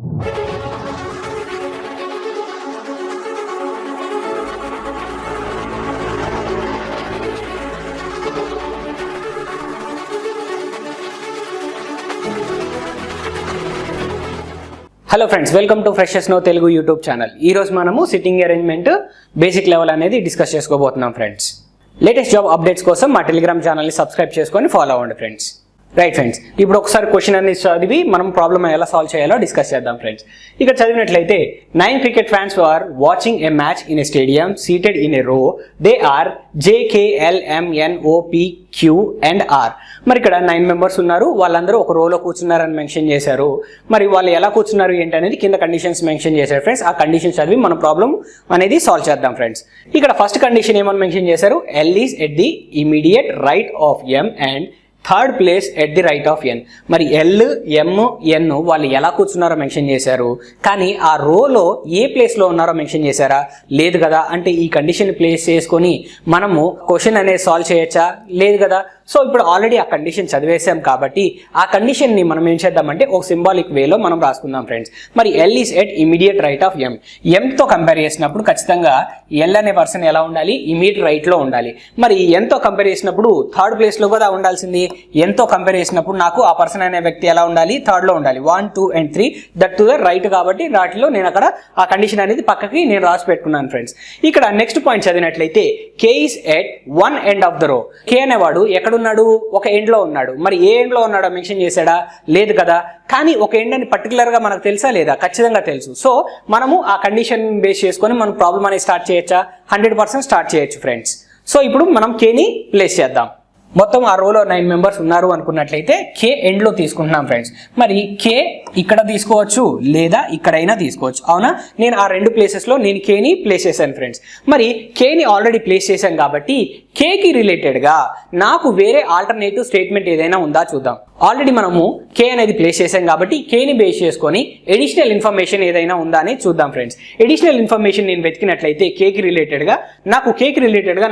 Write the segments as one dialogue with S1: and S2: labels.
S1: Hello friends, welcome to FreshersNow Telugu YouTube channel. ఈ రోజు మనము సిట్టింగ్ అరేంజ్మెంట్ బేసిక్ లెవెల్ అనేది డిస్కస్ చేసుకోబోతున్నాం ఫ్రెండ్స్. లేటెస్ట్ జాబ్ అప్డేట్స్ కోసం మా టెలిగ్రామ్ ఛానల్ని సబ్స్క్రైబ్ చేసుకొని ఫాలో అవ్వండి ఫ్రెండ్స్. రైట్ ఫ్రెండ్స్, ఇప్పుడు ఒకసారి క్వశ్చన్ అనేది చదివి మనం ప్రాబ్లమ్ ఎలా సాల్వ్ చేయాలో డిస్కస్ చేద్దాం ఫ్రెండ్స్. ఇక్కడ చదివినట్లయితే 9 cricket fans were watching a match in a stadium seated in a row. They are J, K, L, M, N, O, P, Q and R. మరి ఇక్కడ 9 మెంబర్స్ ఉన్నారు, వాళ్ళందరూ ఒక రోలో కూర్చున్నారని మెన్షన్ చేశారు. మరి వాళ్ళు ఎలా కూర్చున్నారు ఏంటి అనేది కింద కండిషన్స్ మెన్షన్ చేశారు ఫ్రెండ్స్. ఆ కండిషన్స్ చదివి మన ప్రాబ్లం అనేది సాల్వ్ చేద్దాం ఫ్రెండ్స్. ఇక్కడ ఫస్ట్ కండిషన్ ఏమని మెన్షన్ చేశారు, L is at the immediate right of M and third place at the right of N. మరి ఎల్, ఎమ్, ఎన్ వాళ్ళు ఎలా కూర్చున్నారో మెన్షన్ చేశారు, కానీ ఆ రోలో ఏ ప్లేస్లో ఉన్నారో మెన్షన్ చేశారా? లేదు కదా. అంటే ఈ కండిషన్ ప్లేస్ చేసుకొని మనము క్వశ్చన్ అనేది సాల్వ్ చేయొచ్చా? లేదు కదా. సో ఇప్పుడు ఆల్రెడీ ఆ కండిషన్ చదివేసాం కాబట్టి ఆ కండిషన్ని మనం ఏం చేద్దామంటే ఒక సింబాలిక్ వేలో మనం రాసుకుందాం ఫ్రెండ్స్. మరి L is at immediate right of M. ఎంతో కంపేర్ చేసినప్పుడు ఖచ్చితంగా ఎల్ అనే పర్సన్ ఎలా ఉండాలి? ఇమీడియట్ రైట్లో ఉండాలి. మరి ఎంతో కంపేర్ చేసినప్పుడు థర్డ్ ప్లేస్లో కూడా ఉండాల్సింది. ఎంతో కంపేర్ చేసినప్పుడు నాకు ఆ పర్సన్ అనే వ్యక్తి ఎలా ఉండాలి? థర్డ్లో ఉండాలి. 1, 2 and 3 that to the right కాబట్టి వాటిలో నేను అక్కడ ఆ కండిషన్ అనేది పక్కకి నేను రాసి పెట్టుకున్నాను ఫ్రెండ్స్. ఇక్కడ నెక్స్ట్ పాయింట్ చదివినట్లయితే K is at one end of the row. K అనేవాడు ఎక్కడున్నాడు? ఒక ఎండ్ లో ఉన్నాడు. మరి ఏ ఎండ్ లో ఉన్నాడో మెన్షన్ చేశాడా? లేదు కదా. కానీ ఒక ఎండ్ అని పర్టికులర్ గా మనకు తెలుసా? లేదా? ఖచ్చితంగా తెలుసు. సో మనము ఆ కండిషన్ బేస్ చేసుకొని మనం ప్రాబ్లం అనేది స్టార్ట్ చేయొచ్చా? 100% స్టార్ట్ చేయొచ్చు ఫ్రెండ్స్. సో ఇప్పుడు మనం కేని ప్లేస్ చేద్దాం. మొత్తం ఆ రోలో 9 మెంబర్స్ ఉన్నారు అనుకున్నట్లయితే కే ఎండ్ లో తీసుకుంటున్నాం ఫ్రెండ్స్. మరి కే ఇక్కడ తీసుకోవచ్చు లేదా ఇక్కడైనా తీసుకోవచ్చు. అవునా? నేను ఆ రెండు ప్లేసెస్ లో నేను కేని ప్లేస్ చేశాను ఫ్రెండ్స్. మరి కేని ఆల్రెడీ ప్లేస్ చేశాను కాబట్టి కేకి రిలేటెడ్ గా నాకు వేరే ఆల్టర్నేటివ్ స్టేట్మెంట్ ఏదైనా ఉందా చూద్దాం. ఆల్రెడీ మనము కే అనేది ప్లేస్ చేసాం కాబట్టి కేని బేస్ చేసుకొని ఎడిషనల్ ఇన్ఫర్మేషన్ ఏదైనా ఉందా అని చూద్దాం ఫ్రెండ్స్. ఎడిషనల్ ఇన్ఫర్మేషన్ నేను వెతికినట్లయితే కేకి రిలేటెడ్ గా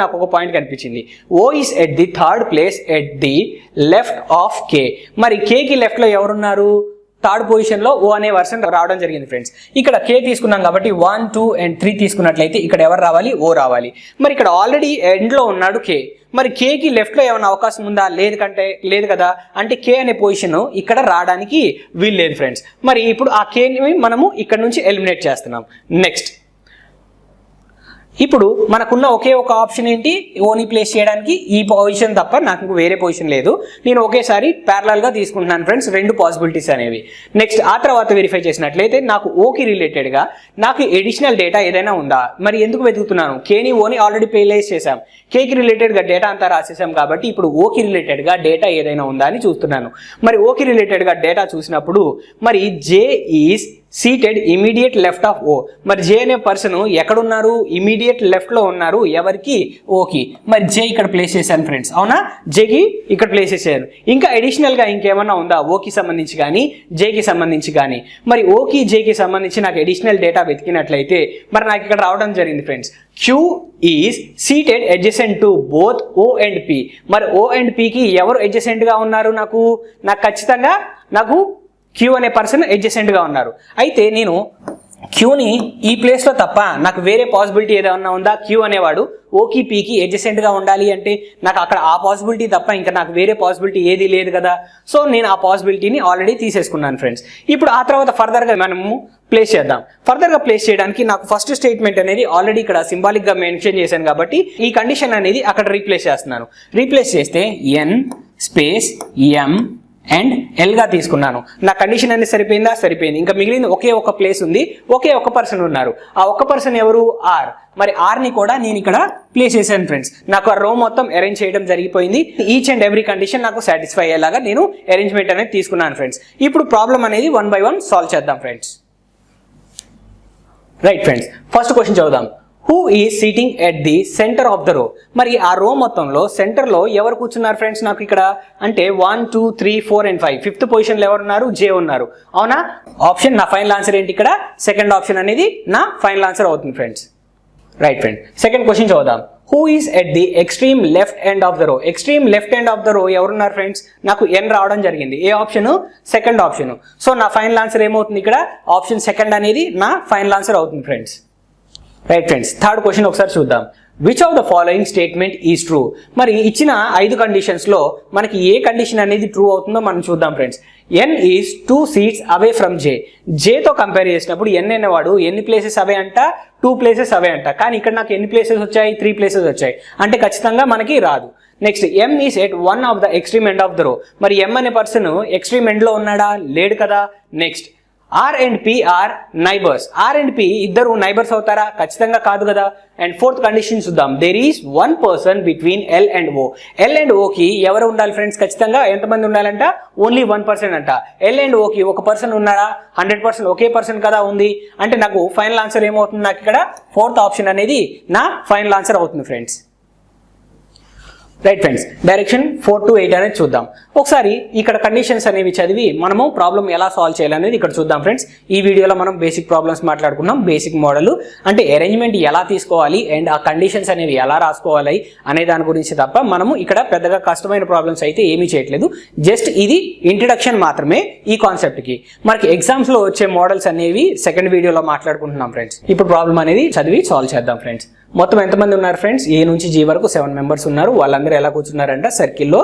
S1: నాకు ఒక పాయింట్ కనిపించింది. O is at the third place at the left of K. మరి కేకి లెఫ్ట్ లో ఎవరున్నారు? థర్డ్ పొజిషన్ లో ఓ అనే వర్షన్ రావడం జరిగింది ఫ్రెండ్స్. ఇక్కడ కే తీసుకున్నాం కాబట్టి 1, 2 and 3 తీసుకున్నట్లయితే ఇక్కడ ఎవరు రావాలి? ఓ రావాలి. మరి ఇక్కడ ఆల్రెడీ ఎండ్ లో ఉన్నాడు కే. మరి కేకి లెఫ్ట్ లో ఏమైనా అవకాశం ఉందా? లేదు కదా. అంటే కే అనే పొజిషన్ ఇక్కడ రావడానికి వీలు లేదు ఫ్రెండ్స్. మరి ఇప్పుడు ఆ కేని మనము ఇక్కడ నుంచి ఎలిమినేట్ చేస్తున్నాం. నెక్స్ట్ ఇప్పుడు మనకున్న ఒకే ఒక ఆప్షన్ ఏంటి? ఓని ప్లేస్ చేయడానికి ఈ పొజిషన్ తప్ప నాకు వేరే పొజిషన్ లేదు. నేను ఒకేసారి ప్యారలల్ గా తీసుకుంటున్నాను ఫ్రెండ్స్, రెండు పాసిబిలిటీస్ అనేవి. నెక్స్ట్ ఆ తర్వాత వెరిఫై చేసినట్లయితే నాకు ఓకి రిలేటెడ్ గా నాకు ఎడిషనల్ డేటా ఏదైనా ఉందా? మరి ఎందుకు వెతుకుతున్నాను? కేని ఓని ఆల్రెడీ ప్లేస్ చేసాం, కేకి రిలేటెడ్ గా డేటా అంతా రాసేసాం కాబట్టి ఇప్పుడు ఓకి రిలేటెడ్ గా డేటా ఏదైనా ఉందా అని చూస్తున్నాను. మరి ఓకి రిలేటెడ్ గా డేటా చూసినప్పుడు మరి J is seated immediate left of O. మరి జే అనే పర్సన్ ఎక్కడున్నారు? ఇమీడియట్ లెఫ్ట్ లో ఉన్నారు. ఎవరికి? ఓకి. మరి జే ఇక్కడ ప్లేస్ చేశాను ఫ్రెండ్స్. అవునా? జేకి ఇక్కడ ప్లేస్ చేశాను. ఇంకా అడిషనల్ గా ఇంకేమన్నా ఉందా? ఓకి సంబంధించి కానీ జేకి సంబంధించి కానీ. మరి ఓకి జేకి సంబంధించి నాకు అడిషనల్ డేటా వెతికినట్లయితే మరి నాకు ఇక్కడ రావడం జరిగింది friends. Q is seated adjacent to both O and P. మరి O and P కి ఎవరు adjacent గా ఉన్నారు? నాకు ఖచ్చితంగా నాకు Q అనే పర్సన్ అడ్జసెంట్ గా ఉన్నారు. అయితే నేను క్యూని ఈ ప్లేస్ లో తప్ప నాకు వేరే పాసిబిలిటీ ఏదైనా ఉందా? క్యూ అనేవాడు ఓకి పీకి అడ్జసెంట్ గా ఉండాలి అంటే నాకు అక్కడ ఆ పాసిబిలిటీ తప్ప ఇంకా నాకు వేరే పాసిబిలిటీ ఏది లేదు కదా. సో నేను ఆ పాసిబిలిటీని ఆల్రెడీ తీసేసుకున్నాను ఫ్రెండ్స్. ఇప్పుడు ఆ తర్వాత ఫర్దర్ గా మనము ప్లేస్ చేద్దాం. ఫర్దర్ గా ప్లేస్ చేయడానికి నాకు ఫస్ట్ స్టేట్మెంట్ అనేది ఆల్రెడీ ఇక్కడ సింబాలిక్ గా మెన్షన్ చేశాను కాబట్టి ఈ కండిషన్ అనేది అక్కడ రీప్లేస్ చేస్తున్నాను. రీప్లేస్ చేస్తే ఎన్ స్పేస్ ఎం అండ్ ఎల్ గా తీసుకున్నాను. నా కండిషన్ అనేది సరిపోయిందా? సరిపోయింది. ఇంకా మిగిలిన ఒకే ఒక ప్లేస్ ఉంది, ఒకే ఒక పర్సన్ ఉన్నారు. ఆ ఒక్క పర్సన్ ఎవరు? ఆర్. మరి ఆర్ ని కూడా నేను ఇక్కడ ప్లేస్ చేశాను ఫ్రెండ్స్. నాకు ఆ రో మొత్తం అరేంజ్ చేయడం జరిగిపోయింది. ఈచ్ అండ్ ఎవ్రీ కండిషన్ నాకు సాటిస్ఫై అయ్యేలాగా నేను అరేంజ్మెంట్ అనేది తీసుకున్నాను ఫ్రెండ్స్. ఇప్పుడు ప్రాబ్లం అనేది 1 by 1 సాల్వ్ చేద్దాం friends. Right friends, first question చదువుదాం. Who is sitting at the centre of the row. మరి ఆ రో మొత్తంలో సెంటర్ లో ఎవరు కూర్చున్నారు ఫ్రెండ్స్? నాకు ఇక్కడ అంటే 1, 2, 3, 4 and 5 ఫిఫ్త్ పొజిషన్ లో ఎవరున్నారు? జే ఉన్నారు. అవునా? ఆప్షన్ నా ఫైనల్ ఆన్సర్ ఏంటి? ఇక్కడ సెకండ్ ఆప్షన్ అనేది నా ఫైనల్ ఆన్సర్ అవుతుంది friends. Right friend, second question చదువుదాం. Who is at the extreme left end of the row. Extreme left end of the row ఎవరున్నారు ఫ్రెండ్స్? నాకు ఎన్ రావడం జరిగింది. ఏ ఆప్షన్? Second option. సో నా ఫైనల్ ఆన్సర్ ఏమవుతుంది ఇక్కడ? ఆప్షన్ సెకండ్ అనేది నా ఫైనల్ ఆన్సర్ అవుతుంది friends. Right friends, third question ఒకసారి చూద్దాం. Which of the following statement is true? మరి ఇచ్చిన 5 కండిషన్స్ లో మనకి ఏ కండిషన్ అనేది ట్రూ అవుతుందో మనం చూద్దాం friends. n is 2 seats away from j. j తో కంపేర్ చేసినప్పుడు n అనేవాడు ఎన్ని ప్లేసెస్ అవే అంట? 2 places అవే అంట. కానీ ఇక్కడ నాకు ఎన్ని ప్లేసెస్ వచ్చాయి? 3 places వచ్చాయి. అంటే ఖచ్చితంగా మనకి రాదు. Next m is at one of the extreme end of the row. మరి m అనే పర్సన్ ఎక్స్ట్రీమ్ ఎండ్ లో ఉన్నాడా? లేడు కదా. Next R and P are neighbours. R and P ఇద్దరు నైబర్స్ అవుతారా? ఖచ్చితంగా కాదు కదా. అండ్ ఫోర్త్ కండిషన్ చూద్దాం. There is 1 person between L and O. L and O కి ఎవరు ఉండాలి ఫ్రెండ్స్? ఖచ్చితంగా ఎంతమంది ఉండాలంట? ఓన్లీ 1 person అంట. L and O కి ఒక పర్సన్ ఉన్నారా? 100% ఒకే పర్సన్ కదా ఉంది. అంటే నాకు ఫైనల్ ఆన్సర్ ఏమవుతుంది? నాకు ఇక్కడ ఫోర్త్ ఆప్షన్ అనేది నా ఫైనల్ ఆన్సర్ అవుతుంది friends. Right friends, direction 4 to 8 అనేది చూద్దాం. ఒకసారి ఇక్కడ కండిషన్స్ అనేవి చదివి మనము ప్రాబ్లం ఎలా సాల్వ్ చేయాలనేది ఇక్కడ చూద్దాం ఫ్రెండ్స్. ఈ వీడియోలో మనం బేసిక్ ప్రాబ్లమ్స్ మాట్లాడుకున్నాం. బేసిక్ మోడల్ అంటే అరేంజ్మెంట్ ఎలా తీసుకోవాలి అండ్ ఆ కండిషన్స్ అనేవి ఎలా రాసుకోవాలి అనే దాని గురించి తప్ప మనము ఇక్కడ పెద్దగా కష్టమైన ప్రాబ్లమ్స్ అయితే ఏమీ చేయట్లేదు. జస్ట్ ఇది ఇంట్రడక్షన్ మాత్రమే ఈ కాన్సెప్ట్ కి. మనకి ఎగ్జామ్స్ లో వచ్చే మోడల్స్ అనేవి సెకండ్ వీడియోలో మాట్లాడుకుంటున్నాం ఫ్రెండ్స్. ఇప్పుడు ప్రాబ్లం అనేది చదివి సాల్వ్ చేద్దాం ఫ్రెండ్స్. మొత్తం ఎంతమంది ఉన్నారు ఫ్రెండ్స్? ఏ నుంచి జీ వరకు 7 members ఉన్నారు. వాళ్ళందరూ ఎలా కూర్చున్నారంటే సర్కిల్లో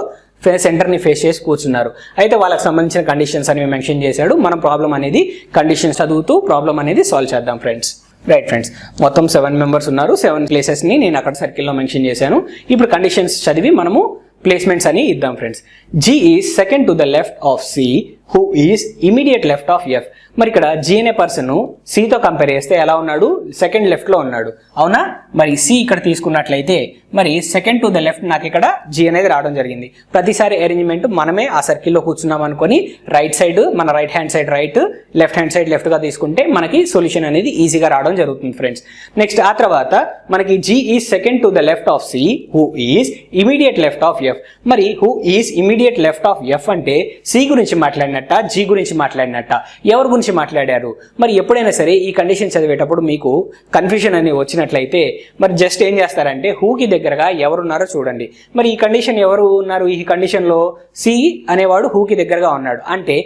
S1: సెంటర్ని ఫేస్ చేసి కూర్చున్నారు. అయితే వాళ్ళకి సంబంధించిన కండిషన్స్ అనేవి మెన్షన్ చేశాడు. మనం ప్రాబ్లం అనేది కండిషన్స్ చదువుతూ ప్రాబ్లం అనేది సాల్వ్ చేద్దాం ఫ్రెండ్స్. రైట్ ఫ్రెండ్స్, మొత్తం 7 members ఉన్నారు. 7 ప్లేసెస్ని నేను అక్కడ సర్కిల్లో మెన్షన్ చేశాను. ఇప్పుడు కండిషన్స్ చదివి మనము ప్లేస్మెంట్స్ అని ఇద్దాం friends. G is second to the left of C, who is immediate left of F. మరి ఇక్కడ G అనే పర్సన్ C తో కంపేర్ చేస్తే ఎలా ఉన్నాడు? సెకండ్ లెఫ్ట్ లో ఉన్నాడు, అవునా? మరి C ఇక్కడ తీసుకున్నట్లయితే మరి సెకండ్ టు ద లెఫ్ట్ నాకు ఇక్కడ G అనేది రావడం జరిగింది. ప్రతిసారి అరేంజ్మెంట్ మనమే ఆ సర్కిల్లో కూర్చున్నాం అనుకొని రైట్ సైడ్ మన right hand side right, left hand side left గా తీసుకుంటే మనకి సొల్యూషన్ అనేది ఈజీగా రావడం జరుగుతుంది ఫ్రెండ్స్. నెక్స్ట్ ఆ తర్వాత మనకి G is second to the left of C, who is immediate left of F. మరి who is immediate left of F అంటే C గురించి మాట్లాడినట్ట, G గురించి మాట్లాడినట్ట? ఎవరి గురించి మాట్లాడారు? మరి ఎప్పుడైనా సరే ఈ కండిషన్ చదివేటప్పుడు మీకు కన్ఫ్యూజన్ అనేది వచ్చినట్లయితే మరి జస్ట్ ఏం చేస్తారంటే హూకి దగ్గరగా ఎవరున్నారో చూడండి. మరి ఈ కండిషన్ ఎవరు ఉన్నారు? ఈ కండిషన్ లో C అనేవాడు హూకి దగ్గరగా ఉన్నాడు. అంటే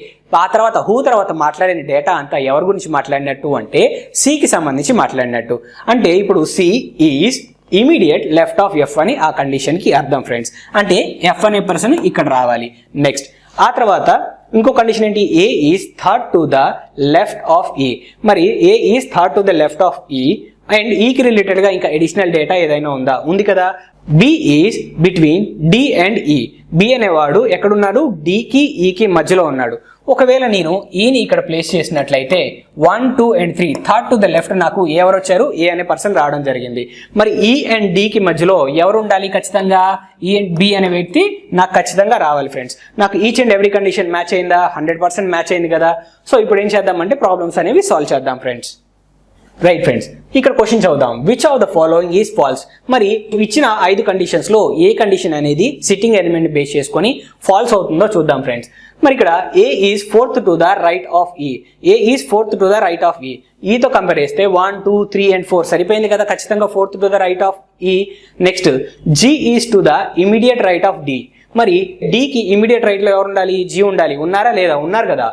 S1: ఆ తర్వాత హూ తర్వాత మాట్లాడిన డేటా అంతా ఎవరి గురించి మాట్లాడినట్టు అంటే C కి సంబంధించి మాట్లాడినట్టు. అంటే ఇప్పుడు C is immediate left of F అని ఆ కండిషన్ కి అర్థం ఫ్రెండ్స్. అంటే F అనే పర్సన్ ఇక్కడ రావాలి. నెక్స్ట్ ఆ తర్వాత ఇంకో కండిషన్ ఏంటి? A is third to the left of E. మరి A is third to the left of E and ఈకి రిలేటెడ్ గా ఇంకా అడిషనల్ డేటా ఏదైనా ఉందా? ఉంది కదా. B is between D and E. B అనేవాడు ఎక్కడున్నాడు? D కి E కి మధ్యలో ఉన్నాడు. ఒకవేళ నేను ఈని ఇక్కడ ప్లేస్ చేసినట్లయితే 1, 2 and 3 third to the left నాకు ఎవరు వచ్చారు? ఏ అనే పర్సన్ రావడం జరిగింది. మరి E అండ్ D కి మధ్యలో ఎవరు ఉండాలి? ఖచ్చితంగా E అండ్ B అనే వ్యక్తి నాకు ఖచ్చితంగా రావాలి ఫ్రెండ్స్. నాకు each and every condition match అయిందా? 100% మ్యాచ్ అయింది కదా. సో ఇప్పుడు ఏం చేద్దామంటే ప్రాబ్లమ్స్ అనేవి సాల్వ్ చేద్దాం ఫ్రెండ్స్. రైట్ ఫ్రెండ్స్, ఇక్కడ క్వశ్చన్ చదువుదాం. Which of the following is false? మరి ఇచ్చిన 5 కండిషన్స్ లో ఏ కండిషన్ అనేది సిట్టింగ్ ఎలిమెంట్ బేస్ చేసుకొని ఫాల్స్ అవుతుందో చూద్దాం ఫ్రెండ్స్. మరి ఇక్కడ A is fourth to the right of E. A is fourth to the right of E. E తో కంపేర్ చేస్తే 1, 2, 3 and 4 సరిపోయింది కదా. ఖచ్చితంగా fourth to the right of E. Next G is to the immediate right of D. మరి D కి immediate right లో ఎవరు ఉండాలి? G ఉండాలి. ఉన్నారా లేదా? ఉన్నారు కదా.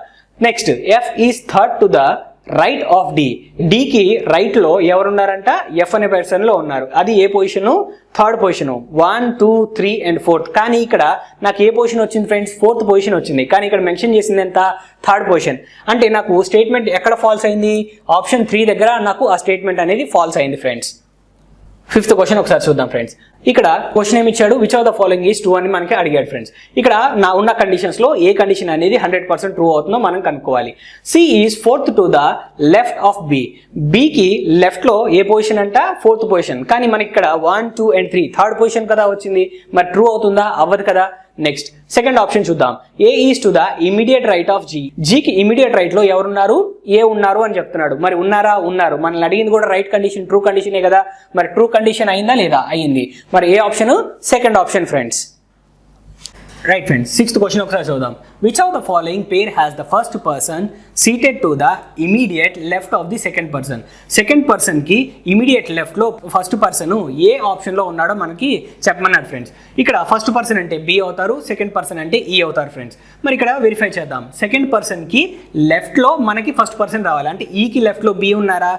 S1: Next F is third to the right of D. D కి రైట్ లో ఎవరున్నారంట? F అనే పర్సన్ లో ఉన్నారు. అది ఏ పొజిషన్? Third position. 1, 2, 3 and 4. కానీ ఇక్కడ నాకు ఏ పొజిషన్ వచ్చింది ఫ్రెండ్స్? ఫోర్త్ పొజిషన్ వచ్చింది. కానీ ఇక్కడ మెన్షన్ చేసింది ఎంత? Third position. అంటే నాకు స్టేట్మెంట్ ఎక్కడ ఫాల్స్ అయింది? ఆప్షన్ 3 దగ్గర నాకు ఆ స్టేట్మెంట్ అనేది ఫాల్స్ అయింది ఫ్రెండ్స్. ఫిఫ్త్ క్వశ్చన్ ఒకసారి చూద్దాం ఫ్రెండ్స్. ఇక్కడ క్వశ్చన్ ఏమి ఇచ్చాడు? Which of the following is true అని మనకి అడిగాడు ఫ్రెండ్స్. ఇక్కడ నా ఉన్న కండిషన్స్ లో ఏ కండిషన్ అనేది 100% ట్రూ అవుతుందో మనం కనుక్కోవాలి. C is fourth to the left of B. B కి లెఫ్ట్ లో ఏ పొజిషన్ అంట? Fourth position. కానీ మనకి ఇక్కడ 1, 2 and 3 థర్డ్ పొజిషన్ కదా వచ్చింది. మరి ట్రూ అవుతుందా? అవ్వదు కదా. నెక్స్ట్ సెకండ్ ఆప్షన్ చూద్దాం. A is to the immediate right of G. G కి ఇమీడియట్ రైట్ లో ఎవరున్నారు? A ఉన్నారు అని చెప్తున్నాడు. మరి ఉన్నారా? ఉన్నారు. మనల్ని అడిగింది కూడా రైట్ కండిషన్, ట్రూ కండిషనే కదా. మరి ట్రూ కండిషన్ అయిందా లేదా? అయింది. మరి ఏ option? Second option friends. Right friends, 6th question ఒకసారి చూద్దాం. Which of the following pair has the first person seated to the immediate left of the second person. Second పర్సన్కి ఇమీడియట్ లెఫ్ట్లో ఫస్ట్ పర్సన్ ఏ ఆప్షన్లో ఉన్నాడో మనకి చెప్పమన్నాడు ఫ్రెండ్స్. ఇక్కడ ఫస్ట్ పర్సన్ అంటే బి అవుతారు, సెకండ్ పర్సన్ అంటే ఈ అవుతారు ఫ్రెండ్స్. మరి ఇక్కడ వెరిఫై చేద్దాం. సెకండ్ పర్సన్కి లెఫ్ట్లో మనకి ఫస్ట్ పర్సన్ రావాలి. అంటే ఈకి లెఫ్ట్లో బి ఉన్నారా,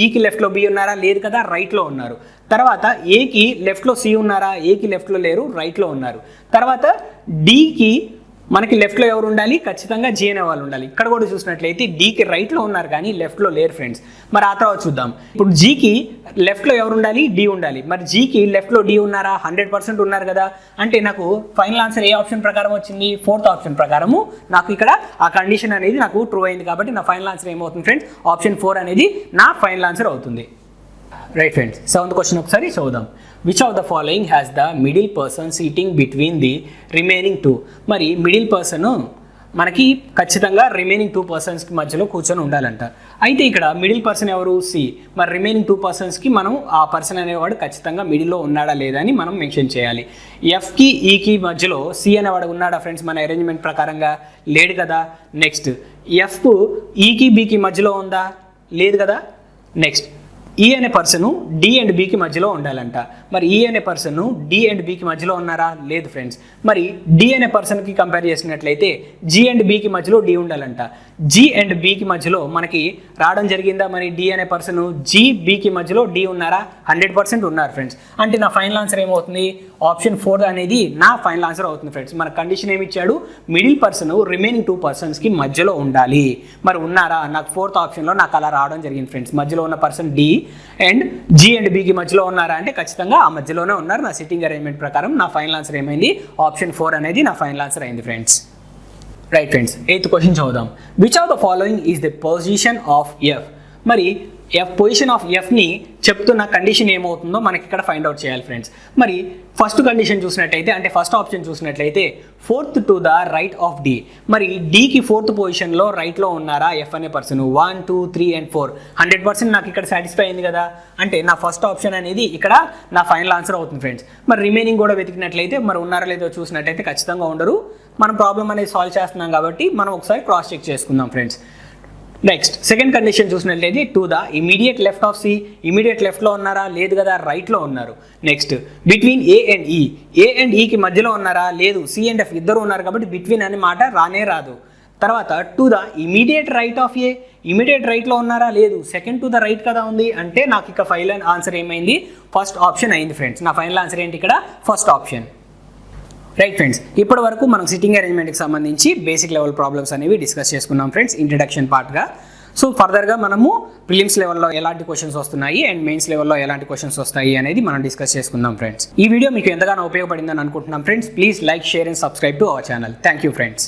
S1: ఈకి లెఫ్ట్లో బి ఉన్నారా, లేదు కదా, రైట్లో ఉన్నారు. తర్వాత ఏకి లెఫ్ట్లో సి ఉన్నారా, ఏకి లెఫ్ట్లో లేరు, రైట్లో ఉన్నారు. తర్వాత డికి మనకి లెఫ్ట్లో ఎవరు ఉండాలి, ఖచ్చితంగా జి అనే వాళ్ళు ఉండాలి. ఇక్కడ కూడా చూసినట్లయితే డికి రైట్లో ఉన్నారు కానీ లెఫ్ట్లో లేరు ఫ్రెండ్స్. మరి ఆ తర్వాత చూద్దాం. ఇప్పుడు జీకి లెఫ్ట్లో ఎవరు ఉండాలి, డి ఉండాలి. మరి జీకి లెఫ్ట్లో డి ఉన్నారా, 100% ఉన్నారు కదా. అంటే నాకు ఫైనల్ ఆన్సర్ ఏ ఆప్షన్ ప్రకారం వచ్చింది, 4th ఆప్షన్ ప్రకారము నాకు ఇక్కడ ఆ కండిషన్ అనేది నాకు ట్రూ అయింది. కాబట్టి నా ఫైనల్ ఆన్సర్ ఏమవుతుంది ఫ్రెండ్స్, ఆప్షన్ 4 అనేది నా ఫైనల్ ఆన్సర్ అవుతుంది. రైట్ ఫ్రెండ్స్, 7th క్వశ్చన్ ఒకసారి చూద్దాం. Which of the following has the middle person seating between the remaining 2. మరి మిడిల్ పర్సన్ మనకి ఖచ్చితంగా రిమైనింగ్ 2 పర్సన్స్కి మధ్యలో కూర్చొని ఉండాలంట. అయితే ఇక్కడ మిడిల్ పర్సన్ ఎవరు, సి. మరి రిమైనింగ్ 2 పర్సన్స్కి మనం ఆ పర్సన్ అనేవాడు ఖచ్చితంగా మిడిల్లో ఉన్నాడా లేదా అని మనం మెన్షన్ చేయాలి. ఎఫ్కి ఈకి మధ్యలో సి అనేవాడు ఉన్నాడా ఫ్రెండ్స్ మన అరేంజ్మెంట్ ప్రకారంగా, లేడు కదా. నెక్స్ట్ ఎఫ్ ఈకి బికి మధ్యలో ఉందా, లేదు కదా. నెక్స్ట్ ఈ అనే పర్సను డి అండ్ బికి మధ్యలో ఉండాలంట. మరి ఈ అనే పర్సన్ డి అండ్ బికి మధ్యలో ఉన్నారా, లేదు ఫ్రెండ్స్. మరి డి అనే పర్సన్కి కంపేర్ చేసినట్లయితే జి అండ్ బికి మధ్యలో డి ఉండాలంట. జి అండ్ బికి మధ్యలో మనకి రావడం జరిగిందా, మరి డి అనే పర్సన్ జి బికి మధ్యలో డి ఉన్నారా, 100% ఉన్నారు ఫ్రెండ్స్. అంటే నా ఫైనల్ ఆన్సర్ ఏమవుతుంది, ఆప్షన్ 4 అనేది నా ఫైనల్ ఆన్సర్ అవుతుంది ఫ్రెండ్స్. మన కండిషన్ ఏమి ఇచ్చాడు, మిడిల్ పర్సన్ రిమైనింగ్ 2 పర్సన్స్కి మధ్యలో ఉండాలి. మరి ఉన్నారా, నాకు 4th ఆప్షన్లో నాకు అలా రావడం జరిగింది ఫ్రెండ్స్. మధ్యలో ఉన్న person D and G and బికి మధ్యలో ఉన్నారా అంటే ఖచ్చితంగా ఆ మధ్యలోనే ఉన్నారు. నా సిట్టింగ్ అరేంజ్మెంట్ ప్రకారం నా ఫైనల్ ఆన్సర్ ఏమైంది, ఆప్షన్ 4 అనేది నా ఫైనల్ ఆన్సర్ అయింది friends. Right friends, 8th question చదువుదాం. Which of the following is the position of F. మరి పొజిషన్ ఆఫ్ ఎఫ్ని చెప్తున్న కండిషన్ ఏమవుతుందో మనకి ఇక్కడ ఫైండ్ అవుట్ చేయాలి ఫ్రెండ్స్. మరి ఫస్ట్ కండిషన్ చూసినట్లయితే, అంటే ఫస్ట్ ఆప్షన్ చూసినట్లయితే 4th to the right of D. మరి డికి 4th పొజిషన్లో రైట్లో ఉన్నారా ఎఫ్ అనే పర్సన్, 1, 2, 3 and 4, 100% నాకు ఇక్కడ సాటిస్ఫై అయింది కదా. అంటే నా ఫస్ట్ ఆప్షన్ అనేది ఇక్కడ నా ఫైనల్ ఆన్సర్ అవుతుంది ఫ్రెండ్స్. మరి రిమైనింగ్ కూడా వెతికినట్లయితే మరి ఉన్నారా లేదో చూసినట్లయితే ఖచ్చితంగా ఉండరు. మనం ప్రాబ్లం అనేది సాల్వ్ చేస్తున్నాం కాబట్టి మనం ఒకసారి క్రాస్ చెక్ చేసుకుందాం ఫ్రెండ్స్. నెక్స్ట్ సెకండ్ కండిషన్ చూసినట్లయితే to the immediate left of C. Immediate లెఫ్ట్లో ఉన్నారా, లేదు కదా, రైట్లో ఉన్నారు. నెక్స్ట్ బిట్వీన్ ఏ అండ్ ఈ. ఏ అండ్ ఈకి మధ్యలో ఉన్నారా, లేదు, సి అండ్ ఎఫ్ ఇద్దరు ఉన్నారు కాబట్టి బిట్వీన్ అనే మాట రానే రాదు. తర్వాత to the immediate right of A. Immediate రైట్లో ఉన్నారా, లేదు, సెకండ్ టు ద రైట్ కదా ఉంది. అంటే నాకు ఇక ఫైనల్ ఆన్సర్ ఏమైంది, ఫస్ట్ ఆప్షన్ అయింది ఫ్రెండ్స్. నా ఫైనల్ ఆన్సర్ ఏంటి ఇక్కడ, ఫస్ట్ ఆప్షన్. రైట్ ఫ్రెండ్స్, ఇప్పటి వరకు మనం సిట్టింగ్ అరేంజ్మెంట్కి సంబంధించి బేసిక్ లెవెల్ ప్రాబ్లమ్స్ అనేవి డిస్కస్ చేసుకున్నాం ఫ్రెండ్స్, ఇంట్రడక్షన్ పార్ట్గా. సో ఫర్దర్గా మనము ప్రిలిమ్స్ లెవెల్లో ఎలాంటి క్వశ్చన్స్ వస్తున్నాయి అండ్ మెయిన్స్ లెవెల్లో ఎలాంటి క్వశ్చన్స్ వస్తాయి అనేది మనం డిస్కస్ చేసుకుందాం ఫ్రెండ్స్. ఈ వీడియో మీకు ఎంతగానో ఉపయోగపడిందని అనుకుంటున్నాం friends. Please like, share and subscribe to our channel. Thank you friends.